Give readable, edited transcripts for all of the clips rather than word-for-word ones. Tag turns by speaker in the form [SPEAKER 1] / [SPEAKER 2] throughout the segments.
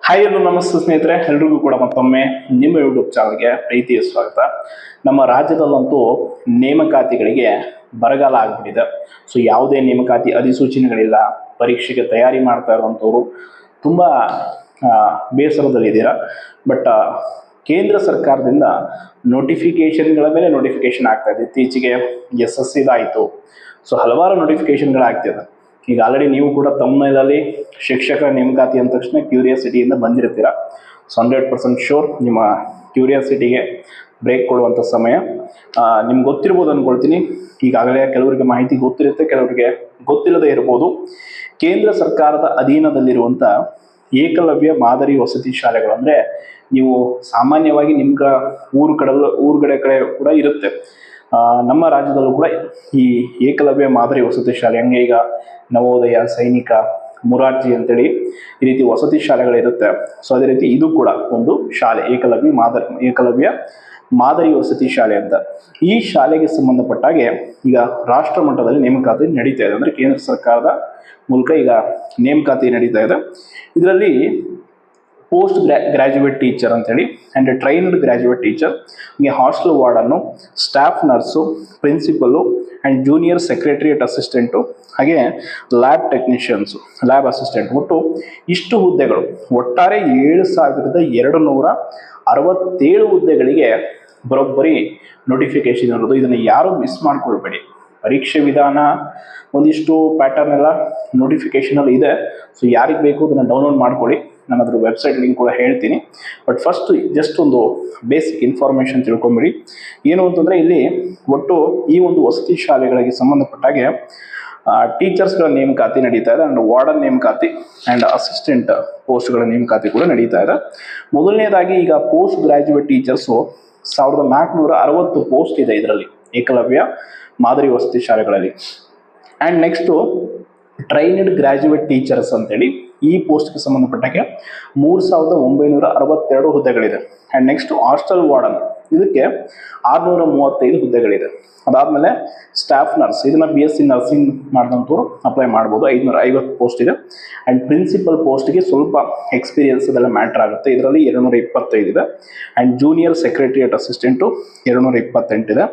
[SPEAKER 1] Hi ಎಲ್ಲೋ ನಮಸ್ತೆ ಸ್ನೇಹಿತರೆ, ಎಲ್ರಿಗೂ ಕೂಡ ಮತ್ತೊಮ್ಮೆ ನಿಮ್ಮ ಯೂಟ್ಯೂಬ್ ಚಾನಲ್ಗೆ ಪ್ರೀತಿಯ ಸ್ವಾಗತ. ನಮ್ಮ ರಾಜ್ಯದಲ್ಲಂತೂ ನೇಮಕಾತಿಗಳಿಗೆ ಬರಗಾಲ ಆಗ್ಬಿಟ್ಟಿದೆ. ಸೊ ಯಾವುದೇ ನೇಮಕಾತಿ ಅಧಿಸೂಚನೆಗಳಿಲ್ಲ. ಪರೀಕ್ಷೆಗೆ ತಯಾರಿ ಮಾಡ್ತಾ ಇರುವಂಥವ್ರು ತುಂಬ ಬೇಸರದಲ್ಲಿದ್ದೀರಾ. ಬಟ್ ಕೇಂದ್ರ ಸರ್ಕಾರದಿಂದ ನೋಟಿಫಿಕೇಶನ್ಗಳ ಮೇಲೆ ನೋಟಿಫಿಕೇಶನ್ ಆಗ್ತಾ ಇದೆ. ಇತ್ತೀಚೆಗೆ SSC ಆಯಿತು. ಸೊ ಹಲವಾರು ನೋಟಿಫಿಕೇಶನ್ಗಳಾಗ್ತಿದೆ. ಈಗ ಆಲ್ರೆಡಿ ನೀವು ಕೂಡ ತಮ್ಮಲ್ಲಿ ಶಿಕ್ಷಕ ನೇಮಕಾತಿ ಅಂದ ತಕ್ಷಣ ಕ್ಯೂರಿಯಾಸಿಟಿಯಿಂದ ಬಂದಿರ್ತೀರಾ. ಸೊ 100% ಶೋರ್ ನಿಮ್ಮ ಕ್ಯೂರಿಯಾಸಿಟಿಗೆ ಬ್ರೇಕ್ ಕೊಡುವಂಥ ಸಮಯ. ನಿಮ್ಗೆ ಗೊತ್ತಿರ್ಬೋದು ಅಂದ್ಕೊಳ್ತೀನಿ. ಈಗಾಗಲೇ ಕೆಲವರಿಗೆ ಮಾಹಿತಿ ಗೊತ್ತಿರುತ್ತೆ, ಕೆಲವರಿಗೆ ಗೊತ್ತಿಲ್ಲದೆ ಇರ್ಬೋದು. ಕೇಂದ್ರ ಸರ್ಕಾರದ ಅಧೀನದಲ್ಲಿರುವಂಥ ಏಕಲವ್ಯ ಮಾದರಿ ವಸತಿ ಶಾಲೆಗಳು, ಅಂದರೆ ನೀವು ಸಾಮಾನ್ಯವಾಗಿ ನಿಮ್ಮ ಊರುಗಡೆ ಕಡೆ ಕೂಡ ಇರುತ್ತೆ. ನಮ್ಮ ರಾಜ್ಯದಲ್ಲೂ ಕೂಡ ಈ ಏಕಲವ್ಯ ಮಾದರಿ ವಸತಿ ಶಾಲೆ, ಹಂಗೆ ಈಗ ನವೋದಯ, ಸೈನಿಕ, ಮುರಾರ್ಜಿ ಅಂತೇಳಿ ಈ ರೀತಿ ವಸತಿ ಶಾಲೆಗಳಿರುತ್ತೆ. ಸೊ ಅದೇ ರೀತಿ ಇದು ಕೂಡ ಒಂದು ಶಾಲೆ, ಏಕಲವ್ಯ ಮಾದರಿ ವಸತಿ ಶಾಲೆ ಅಂತ. ಈ ಶಾಲೆಗೆ ಸಂಬಂಧಪಟ್ಟಾಗೆ ಈಗ ರಾಷ್ಟ್ರ ಮಟ್ಟದಲ್ಲಿ ನೇಮಕಾತಿ ನಡೀತಾ ಇದೆ. ಅಂದರೆ ಕೇಂದ್ರ ಸರ್ಕಾರದ ಮೂಲಕ ಈಗ ನೇಮಕಾತಿ ನಡೀತಾ ಇದೆ. ಇದರಲ್ಲಿ ಪೋಸ್ಟ್ ಗ್ರಾಜ್ಯುಯೇಟ್ ಟೀಚರ್ ಅಂತೇಳಿ ಆ್ಯಂಡ್ ಟ್ರೈನ್ಡ್ ಗ್ರಾಜ್ಯುಯೇಟ್ ಟೀಚರ್, ಹೀಗೆ hostel warden, staff nurse, principal and junior secretariat assistant, ಹಾಗೆ ಲ್ಯಾಬ್ ಟೆಕ್ನಿಷಿಯನ್ಸು, ಲ್ಯಾಬ್ ಅಸಿಸ್ಟೆಂಟ್, ಒಟ್ಟು ಇಷ್ಟು ಹುದ್ದೆಗಳು, ಒಟ್ಟಾರೆ 7,267 ಹುದ್ದೆಗಳಿಗೆ ಬರೋಬ್ಬರಿ ನೋಟಿಫಿಕೇಶನ್ ಇರೋದು. ಇದನ್ನು ಯಾರು ಮಿಸ್ ಮಾಡ್ಕೊಳ್ಬೇಡಿ. ಪರೀಕ್ಷೆ ವಿಧಾನ ಒಂದಿಷ್ಟು ಪ್ಯಾಟರ್ನ್ ಎಲ್ಲ ನೋಟಿಫಿಕೇಶನಲ್ಲಿ ಇದೆ. ಸೊ ಯಾರಿಗೆ ಬೇಕು ಅದನ್ನು ಡೌನ್ಲೋಡ್ ಮಾಡ್ಕೊಳ್ಳಿ. ನಾನು ಅದ್ರ ವೆಬ್ಸೈಟ್ ಲಿಂಕ್ ಕೂಡ ಹೇಳ್ತೀನಿ. ಬಟ್ ಫಸ್ಟ್ ಜಸ್ಟ್ ಒಂದು ಬೇಸಿಕ್ ಇನ್ಫಾರ್ಮೇಷನ್ ತಿಳ್ಕೊಂಬಿಡಿ. ಏನು ಅಂತಂದರೆ ಇಲ್ಲಿ ಒಟ್ಟು ಈ ಒಂದು ವಸತಿ ಶಾಲೆಗಳಿಗೆ ಸಂಬಂಧಪಟ್ಟಾಗೆ ಟೀಚರ್ಸ್ಗಳ ನೇಮಕಾತಿ ನಡೀತಾ ಇದೆ, ಆ್ಯಂಡ್ ವಾರ್ಡನ್ ನೇಮಕಾತಿ ಆ್ಯಂಡ್ ಅಸಿಸ್ಟೆಂಟ್ ಪೋಸ್ಟ್ಗಳ ನೇಮಕಾತಿ ಕೂಡ ನಡೀತಾ ಇದೆ. ಮೊದಲನೇದಾಗಿ ಈಗ ಪೋಸ್ಟ್ ಗ್ರಾಜ್ಯುಯೇಟ್ ಟೀಚರ್ಸು 1,460 ಪೋಸ್ಟ್ ಇದೆ ಇದರಲ್ಲಿ, ಏಕಲವ್ಯ ಮಾದರಿ ವಸತಿ ಶಾಲೆಗಳಲ್ಲಿ. And next trained graduate teachers ಅಂತೇಳಿ ಈ ಪೋಸ್ಟ್ಗೆ ಸಂಬಂಧಪಟ್ಟಾಗೆ 3,962 ಹುದ್ದೆಗಳಿದೆ. ಆ್ಯಂಡ್ ನೆಕ್ಸ್ಟ್ ಹಾಸ್ಟೆಲ್ ವಾರ್ಡನ್, ಇದಕ್ಕೆ 635 ಹುದ್ದೆಗಳಿದೆ. ಅದಾದಮೇಲೆ ಸ್ಟಾಫ್ ನರ್ಸ್, ಇದನ್ನು BSc ನರ್ಸಿಂಗ್ ಮಾಡಿದಂಥವ್ರು ಅಪ್ಲೈ ಮಾಡ್ಬೋದು, 550 ಪೋಸ್ಟ್ ಇದೆ. ಆ್ಯಂಡ್ ಪ್ರಿನ್ಸಿಪಲ್ ಪೋಸ್ಟ್ಗೆ ಸ್ವಲ್ಪ ಎಕ್ಸ್ಪೀರಿಯನ್ಸ್ ಇದೆಲ್ಲ ಮ್ಯಾಟ್ರ್ ಆಗುತ್ತೆ, ಇದರಲ್ಲಿ 225 ಇದೆ. ಆ್ಯಂಡ್ ಜೂನಿಯರ್ ಸೆಕ್ರೆಟರಿಯೇಟ್ ಅಸಿಸ್ಟೆಂಟು 228 ಇದೆ.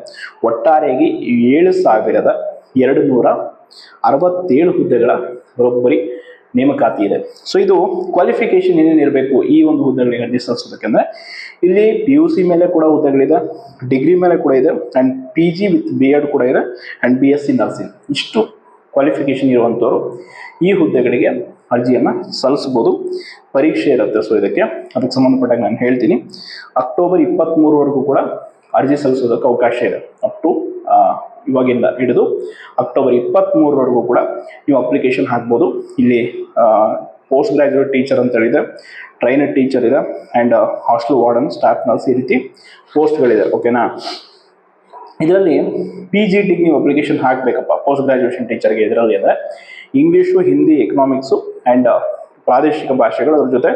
[SPEAKER 1] ಒಟ್ಟಾರೆಯಾಗಿ 7,267 ಹುದ್ದೆಗಳ ಬರೋಬ್ಬರಿ ನೇಮಕಾತಿ ಇದೆ. ಸೊ ಇದು ಕ್ವಾಲಿಫಿಕೇಶನ್ ಏನೇನಿರಬೇಕು ಈ ಒಂದು ಹುದ್ದೆಗಳಿಗೆ ಅರ್ಜಿ ಸಲ್ಲಿಸೋದಕ್ಕೆ ಅಂದರೆ ಇಲ್ಲಿ PUC ಮೇಲೆ ಕೂಡ ಹುದ್ದೆಗಳಿದೆ, ಡಿಗ್ರಿ ಮೇಲೆ ಕೂಡ ಇದೆ, ಆ್ಯಂಡ್ PG ವಿತ್ B.Ed ಕೂಡ ಇದೆ, ಆ್ಯಂಡ್ BSc ನರ್ಸಿಂಗ್. ಇಷ್ಟು ಕ್ವಾಲಿಫಿಕೇಶನ್ ಇರುವಂಥವ್ರು ಈ ಹುದ್ದೆಗಳಿಗೆ ಅರ್ಜಿಯನ್ನು ಸಲ್ಲಿಸ್ಬೋದು. ಪರೀಕ್ಷೆ ಇರುತ್ತೆ. ಸೊ ಅದಕ್ಕೆ ಸಂಬಂಧಪಟ್ಟಾಗ ನಾನು ಹೇಳ್ತೀನಿ. ಅಕ್ಟೋಬರ್ 23 ಕೂಡ ಅರ್ಜಿ ಸಲ್ಲಿಸೋದಕ್ಕೆ ಅವಕಾಶ ಇದೆ. ಅಪ್ ಟು ಇವಾಗಿಂದ ಹಿಡಿದು ಅಕ್ಟೋಬರ್ 23 ಕೂಡ ನೀವು ಅಪ್ಲಿಕೇಶನ್ ಹಾಕ್ಬೋದು. ಇಲ್ಲಿ ಪೋಸ್ಟ್ ಗ್ರಾಜ್ಯುಯೇಟ್ ಟೀಚರ್ ಅಂತ ಹೇಳಿದೆ, ಟ್ರೈನರ್ ಟೀಚರ್ ಇದೆ, and hostel warden, staff nurse, ಈ ರೀತಿ ಪೋಸ್ಟ್ಗಳಿದೆ. ಓಕೆನಾ? ಇದರಲ್ಲಿ PGTಗೆ ನೀವು ಅಪ್ಲಿಕೇಶನ್ ಹಾಕಬೇಕಪ್ಪ ಪೋಸ್ಟ್ ಗ್ರಾಜ್ಯುಯೇಷನ್ ಟೀಚರ್ಗೆ. ಇದರಲ್ಲಿ ಅಂದರೆ ಇಂಗ್ಲೀಷು, ಹಿಂದಿ, ಎಕನಾಮಿಕ್ಸು ಆ್ಯಂಡ್ ಪ್ರಾದೇಶಿಕ ಭಾಷೆಗಳು, ಅದ್ರ ಜೊತೆ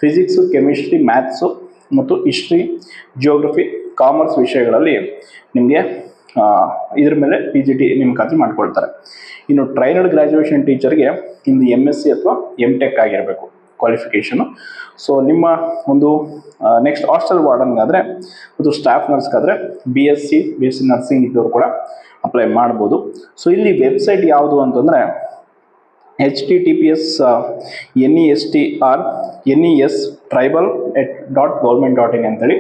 [SPEAKER 1] ಫಿಸಿಕ್ಸು, ಕೆಮಿಸ್ಟ್ರಿ, ಮ್ಯಾಥ್ಸು ಮತ್ತು ಹಿಸ್ಟ್ರಿ, ಜಿಯೋಗ್ರಫಿ, ಕಾಮರ್ಸ್ ವಿಷಯಗಳಲ್ಲಿ ನಿಮಗೆ ಇದ್ರ ಮೇಲೆ PGT ನೇಮಕಾತಿ ಮಾಡ್ಕೊಳ್ತಾರೆ. ಇನ್ನು ಟ್ರೈನಡ್ ಗ್ರಾಜ್ಯುಯೇಷನ್ ಟೀಚರ್ಗೆ ಇಂದು MSc ಅಥವಾ MTech ಆಗಿರಬೇಕು ಕ್ವಾಲಿಫಿಕೇಷನು. ಸೊ ನಿಮ್ಮ ಒಂದು ನೆಕ್ಸ್ಟ್ ಹಾಸ್ಟೆಲ್ ವಾರ್ಡನ್ಗಾದರೆ ಮತ್ತು ಸ್ಟಾಫ್ ನರ್ಸ್ಗಾದರೆ BSc ನರ್ಸಿಂಗ್ ಇದ್ದವರು ಕೂಡ ಅಪ್ಲೈ ಮಾಡ್ಬೋದು. ಸೊ ಇಲ್ಲಿ ವೆಬ್ಸೈಟ್ ಯಾವುದು ಅಂತಂದರೆ https://nestribal@government.in ಅಂತೇಳಿ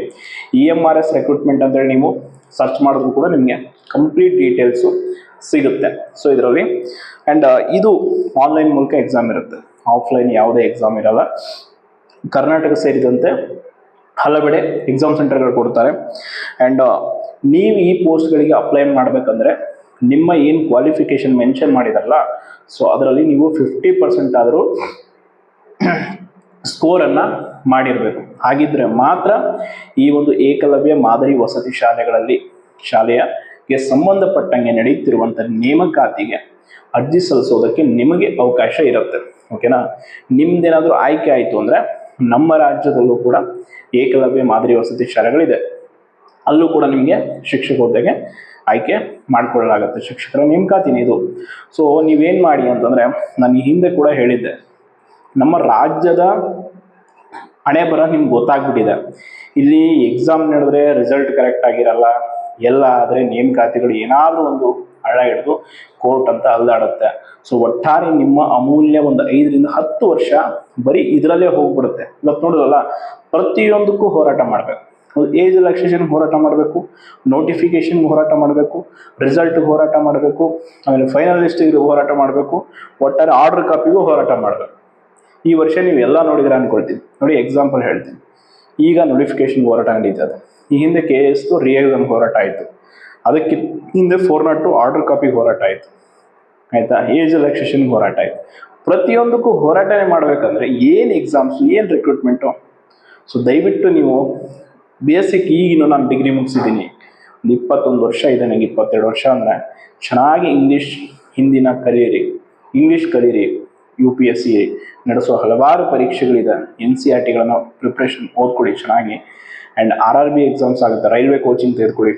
[SPEAKER 1] EMRS ರೆಕ್ರೂಟ್ಮೆಂಟ್ ಅಂತೇಳಿ ನೀವು ಸರ್ಚ್ ಮಾಡಿದ್ರು ಕೂಡ ನಿಮಗೆ ಕಂಪ್ಲೀಟ್ ಡೀಟೇಲ್ಸು ಸಿಗುತ್ತೆ. ಸೊ ಇದರಲ್ಲಿ ಆ್ಯಂಡ್ ಇದು ಆನ್ಲೈನ್ ಮೂಲಕ ಎಕ್ಸಾಮ್ ಇರುತ್ತೆ, ಆಫ್ಲೈನ್ ಯಾವುದೇ ಎಕ್ಸಾಮ್ ಇರಲ್ಲ. ಕರ್ನಾಟಕ ಸೇರಿದಂತೆ ಹಲವೆಡೆ ಎಕ್ಸಾಮ್ ಸೆಂಟರ್ಗಳು ಕೊಡ್ತಾರೆ. ಆ್ಯಂಡ್ ನೀವು ಈ ಪೋಸ್ಟ್ಗಳಿಗೆ ಅಪ್ಲೈ ಮಾಡಬೇಕಂದ್ರೆ ನಿಮ್ಮ ಏನು ಕ್ವಾಲಿಫಿಕೇಷನ್ ಮೆನ್ಷನ್ ಮಾಡಿದಾರಲ್ಲ, ಸೊ ಅದರಲ್ಲಿ ನೀವು 50% ಆದರೂ ಸ್ಕೋರನ್ನು ಮಾಡಿರಬೇಕು. ಹಾಗಿದ್ರೆ ಮಾತ್ರ ಈ ಒಂದು ಏಕಲವ್ಯ ಮಾದರಿ ವಸತಿ ಶಾಲೆಗೆ ಸಂಬಂಧಪಟ್ಟಂಗೆ ನಡೆಯುತ್ತಿರುವಂಥ ನೇಮಕಾತಿಗೆ ಅರ್ಜಿ ಸಲ್ಲಿಸೋದಕ್ಕೆ ನಿಮಗೆ ಅವಕಾಶ ಇರುತ್ತೆ. ಓಕೆನಾ? ನಿಮ್ದೇನಾದರೂ ಆಯ್ಕೆ ಆಯಿತು ಅಂದರೆ ನಮ್ಮ ರಾಜ್ಯದಲ್ಲೂ ಕೂಡ ಏಕಲವ್ಯ ಮಾದರಿ ವಸತಿ ಶಾಲೆಗಳಿದೆ, ಅಲ್ಲೂ ಕೂಡ ನಿಮಗೆ ಶಿಕ್ಷಕ ಹುದ್ದೆಗೆ ಆಯ್ಕೆ ಮಾಡಿಕೊಳ್ಳಲಾಗುತ್ತೆ. ಶಿಕ್ಷಕರ ನೇಮಕಾತಿನೇ ಇದು. ಸೊ ನೀವೇನು ಮಾಡಿ ಅಂತಂದರೆ, ನಾನು ಈ ಹಿಂದೆ ಕೂಡ ಹೇಳಿದ್ದೆ, ನಮ್ಮ ರಾಜ್ಯದ ಹಣೆ ಬರ ನಿಮ್ಗೆ ಗೊತ್ತಾಗ್ಬಿಟ್ಟಿದೆ. ಇಲ್ಲಿ ಎಕ್ಸಾಮ್ ನಡೆದ್ರೆ ರಿಸಲ್ಟ್ ಕರೆಕ್ಟ್ ಆಗಿರಲ್ಲ, ಎಲ್ಲ ಆದರೆ ನೇಮಕಾತಿಗಳು ಏನಾದರೂ ಒಂದು ಹಳ್ಳ ಹಿಡಿದು ಕೋರ್ಟ್ ಅಂತ ಅಲ್ದಾಡುತ್ತೆ. ಸೊ ಒಟ್ಟಾರೆ ನಿಮ್ಮ ಅಮೂಲ್ಯ ಒಂದು 5ರಿಂದ 10 ವರ್ಷ ಬರೀ ಇದರಲ್ಲೇ ಹೋಗ್ಬಿಡುತ್ತೆ. ಇವತ್ತು ನೋಡೋದಲ್ಲ, ಪ್ರತಿಯೊಂದಕ್ಕೂ ಹೋರಾಟ ಮಾಡಬೇಕು. ಏಜ್ ರಿಲ್ಯಾಕ್ಸೇಷನ್ ಹೋರಾಟ ಮಾಡಬೇಕು, ನೋಟಿಫಿಕೇಶನ್ ಹೋರಾಟ ಮಾಡಬೇಕು, ರಿಸಲ್ಟ್ ಹೋರಾಟ ಮಾಡಬೇಕು, ಆಮೇಲೆ ಫೈನಲ್ ಲಿಸ್ಟಿಗೆ ಹೋರಾಟ ಮಾಡಬೇಕು, ಒಟ್ಟಾರೆ ಆರ್ಡರ್ ಕಾಪಿಗೂ ಹೋರಾಟ ಮಾಡಬೇಕು. ಈ ವರ್ಷ ನೀವು ಎಲ್ಲ ನೋಡಿದ್ರೆ ಅನ್ಕೊಳ್ತೀನಿ. ನೋಡಿ, ಎಕ್ಸಾಂಪಲ್ ಹೇಳ್ತೀನಿ. ಈಗ ನೋಟಿಫಿಕೇಶನ್ ಹೋರಾಟ ನಡೀತದೆ. ಈ ಹಿಂದೆ KS ರೀ ಎಕ್ಸಾಮ್ ಹೋರಾಟ ಆಯಿತು. ಅದಕ್ಕೆ ಹಿಂದೆ 402 ಆರ್ಡರ್ ಕಾಪಿಗೆ ಹೋರಾಟ ಆಯಿತು. ಆಯಿತಾ? ಏಜ್ ರಿಲ್ಯಾಕ್ಸೇಷನ್ಗೆ ಹೋರಾಟ ಆಯಿತು. ಪ್ರತಿಯೊಂದಕ್ಕೂ ಹೋರಾಟನೇ ಮಾಡಬೇಕಂದ್ರೆ ಏನು ಎಕ್ಸಾಮ್ಸು, ಏನು ರಿಕ್ರೂಟ್ಮೆಂಟು. ಸೊ ದಯವಿಟ್ಟು ನೀವು ಬೇಸಿಕ್ ಈಗಿನ ನಾನು ಡಿಗ್ರಿ ಮುಗಿಸಿದ್ದೀನಿ, ಒಂದು 21 ವರ್ಷ ಇದೆ, ನನಗೆ 22 ವರ್ಷ ಅಂದರೆ ಚೆನ್ನಾಗಿ ಇಂಗ್ಲೀಷ್ ಹಿಂದಿನ ಕಲೀರಿ, ಇಂಗ್ಲೀಷ್ ಕಲೀರಿ. UPSC ನಡೆಸೋ ಹಲವಾರು ಪರೀಕ್ಷೆಗಳಿದೆ. NCERTಗಳನ್ನು ಪ್ರಿಪ್ರೇಷನ್ ಓದ್ಕೊಳ್ಳಿ ಚೆನ್ನಾಗಿ. ಆ್ಯಂಡ್ RRB ಎಕ್ಸಾಮ್ಸ್ ಆಗುತ್ತೆ, ರೈಲ್ವೆ ಕೋಚಿಂಗ್ ತೆಗೆದುಕೊಳ್ಳಿ.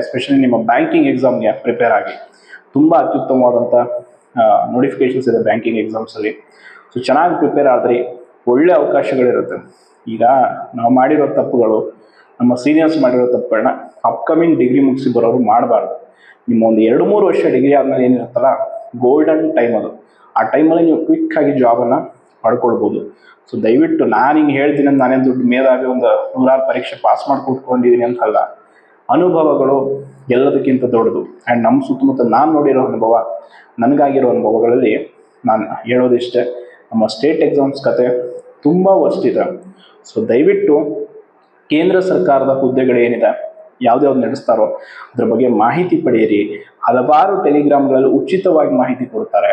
[SPEAKER 1] ಎಸ್ಪೆಷಲಿ ನಿಮ್ಮ ಬ್ಯಾಂಕಿಂಗ್ ಎಕ್ಸಾಮ್ಗೆ ಪ್ರಿಪೇರ್ ಆಗಿ. ತುಂಬ ಅತ್ಯುತ್ತಮವಾದಂಥ ನೋಟಿಫಿಕೇಶನ್ಸ್ ಇದೆ ಬ್ಯಾಂಕಿಂಗ್ ಎಕ್ಸಾಮ್ಸಲ್ಲಿ. ಸೊ ಚೆನ್ನಾಗಿ ಪ್ರಿಪೇರ್ ಆದರೆ ಒಳ್ಳೆ ಅವಕಾಶಗಳಿರುತ್ತೆ. ಈಗ ನಾವು ಮಾಡಿರೋ ತಪ್ಪುಗಳು, ನಮ್ಮ ಸೀನಿಯರ್ಸ್ ಮಾಡಿರೋ ತಪ್ಪುಗಳನ್ನ ಅಪ್ಕಮಿಂಗ್ ಡಿಗ್ರಿ ಮುಗಿಸಿ ಬರೋರು ಮಾಡಬಾರ್ದು. ನಿಮ್ಮ ಒಂದು 2-3 ವರ್ಷ ಡಿಗ್ರಿ ಆದಮೇಲೆ ಏನಿರುತ್ತಲ್ಲ, ಗೋಲ್ಡನ್ ಟೈಮ್ ಅದು. ಆ ಟೈಮಲ್ಲಿ ನೀವು ಕ್ವಿಕ್ಕಾಗಿ ಜಾಬನ್ನು ಪಡ್ಕೊಳ್ಬೋದು. ಸೊ ದಯವಿಟ್ಟು ನಾನು ಹಿಂಗೆ ಹೇಳ್ತೀನಿ ಅಂತ ನಾನೇ ದುಡ್ಡು ಮೇಲಾಗಿ ಒಂದು 100 ಪರೀಕ್ಷೆ ಪಾಸ್ ಮಾಡಿ ಕೂತ್ಕೊಂಡಿದ್ದೀನಿ ಅಂತಲ್ಲ. ಅನುಭವಗಳು ಎಲ್ಲದಕ್ಕಿಂತ ದೊಡ್ಡದು. ಆ್ಯಂಡ್ ನಮ್ಮ ಸುತ್ತಮುತ್ತ ನಾನು ನೋಡಿರೋ ಅನುಭವ, ನನಗಾಗಿರೋ ಅನುಭವಗಳಲ್ಲಿ ನಾನು ಹೇಳೋದಿಷ್ಟೇ, ನಮ್ಮ ಸ್ಟೇಟ್ ಎಕ್ಸಾಮ್ಸ್ ಕತೆ ತುಂಬ ವರ್ಸ್ಟ್ ಇದೆ. ಸೊ ದಯವಿಟ್ಟು ಕೇಂದ್ರ ಸರ್ಕಾರದ ಹುದ್ದೆಗಳೇನಿದೆ, ಯಾವ್ದ್ಯಾವ್ದು ನಡೆಸ್ತಾರೋ ಅದ್ರ ಬಗ್ಗೆ ಮಾಹಿತಿ ಪಡೆಯಿರಿ. ಹಲವಾರು ಟೆಲಿಗ್ರಾಮ್ಗಳಲ್ಲಿ ಉಚಿತವಾಗಿ ಮಾಹಿತಿ ಕೊಡ್ತಾರೆ.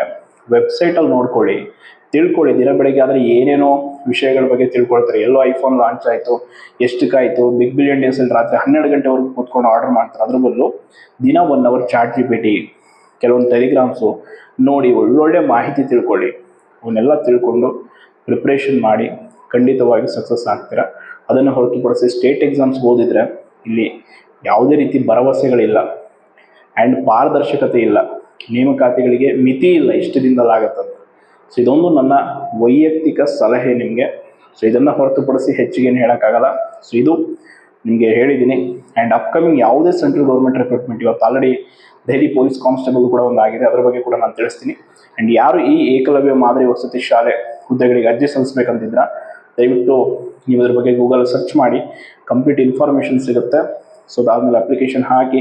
[SPEAKER 1] ವೆಬ್ಸೈಟಲ್ಲಿ ನೋಡ್ಕೊಳ್ಳಿ, ತಿಳ್ಕೊಳ್ಳಿ. ದಿನ ಬೆಳಗ್ಗೆ ಆದರೆ ಏನೇನೋ ವಿಷಯಗಳ ಬಗ್ಗೆ ತಿಳ್ಕೊಳ್ತಾರೆ. ಎಲ್ಲೋ ಐಫೋನ್ ಲಾಂಚ್ ಆಯಿತು, ಎಷ್ಟಕ್ಕಾಯಿತು, ಬಿಗ್ ಬಿಲಿಯನ್ ಡೇಸಲ್ಲಿ ರಾತ್ರಿ 12 ಗಂಟೆವರೆಗೂ ಕೂತ್ಕೊಂಡು ಆರ್ಡರ್ ಮಾಡ್ತಾರೆ. ಅದ್ರ ಬದಲು ದಿನ 1 ಅವರ್ ChatGPT, ಕೆಲವೊಂದು ಟೆಲಿಗ್ರಾಮ್ಸು ನೋಡಿ ಒಳ್ಳೊಳ್ಳೆ ಮಾಹಿತಿ ತಿಳ್ಕೊಳ್ಳಿ. ಅವನ್ನೆಲ್ಲ ತಿಳ್ಕೊಂಡು ಪ್ರಿಪ್ರೇಷನ್ ಮಾಡಿ ಖಂಡಿತವಾಗಿ ಸಕ್ಸಸ್ ಆಗ್ತೀರಾ. ಅದನ್ನು ಹೊರತುಪಡಿಸಿ ಸ್ಟೇಟ್ ಎಕ್ಸಾಮ್ಸ್ ಓದಿದರೆ ಇಲ್ಲಿ ಯಾವುದೇ ರೀತಿ ಭರವಸೆಗಳಿಲ್ಲ ಆ್ಯಂಡ್ ಪಾರದರ್ಶಕತೆ ಇಲ್ಲ. ನೇಮಕಾತಿಗಳಿಗೆ ಮಿತಿ ಇಲ್ಲ, ಇಷ್ಟು ದಿನದಲ್ಲಾಗತ್ತಂತ. ಸೊ ಇದೊಂದು ನನ್ನ ವೈಯಕ್ತಿಕ ಸಲಹೆ ನಿಮಗೆ. ಸೊ ಇದನ್ನು ಹೊರತುಪಡಿಸಿ ಹೆಚ್ಚಿಗೇನು ಹೇಳೋಕ್ಕಾಗಲ್ಲ. ಸೊ ಇದು ನಿಮಗೆ ಹೇಳಿದ್ದೀನಿ. ಆ್ಯಂಡ್ ಅಪ್ಕಮಿಂಗ್ ಯಾವುದೇ ಸೆಂಟ್ರಲ್ ಗೌರ್ಮೆಂಟ್ ರಿಕ್ರೂಟ್ಮೆಂಟ್, ಇವತ್ತು ಆಲ್ರೆಡಿ ದೆಹಲಿ ಪೊಲೀಸ್ ಕಾನ್ಸ್ಟೇಬಲ್ ಕೂಡ ಒಂದು ಆಗಿದೆ, ಅದರ ಬಗ್ಗೆ ಕೂಡ ನಾನು ತಿಳಿಸ್ತೀನಿ. ಆ್ಯಂಡ್ ಯಾರು ಈ ಏಕಲವ್ಯ ಮಾದರಿ ವಸತಿ ಶಾಲೆ ಹುದ್ದೆಗಳಿಗೆ ಅರ್ಜಿ ಸಲ್ಲಿಸಬೇಕಂತಿದ್ರ ದಯವಿಟ್ಟು ನೀವು ಇದ್ರ ಬಗ್ಗೆ ಗೂಗಲ್ ಸರ್ಚ್ ಮಾಡಿ, ಕಂಪ್ಲೀಟ್ ಇನ್ಫಾರ್ಮೇಷನ್ ಸಿಗುತ್ತೆ. ಸೊ ಅದಾದಮೇಲೆ ಅಪ್ಲಿಕೇಶನ್ ಹಾಕಿ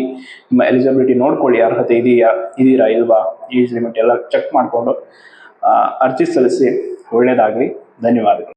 [SPEAKER 1] ನಿಮ್ಮ ಎಲಿಜಿಬಿಲಿಟಿ ನೋಡ್ಕೊಳ್ಳಿ, ಅರ್ಹತೆ ಇದೀರಾ ಇಲ್ವಾ, ಏಜ್ ಲಿಮಿಟ್ ಎಲ್ಲ ಚೆಕ್ ಮಾಡಿಕೊಂಡು ಅರ್ಜಿ ಸಲ್ಲಿಸಿ. ಒಳ್ಳೆಯದಾಗಲಿ. ಧನ್ಯವಾದಗಳು.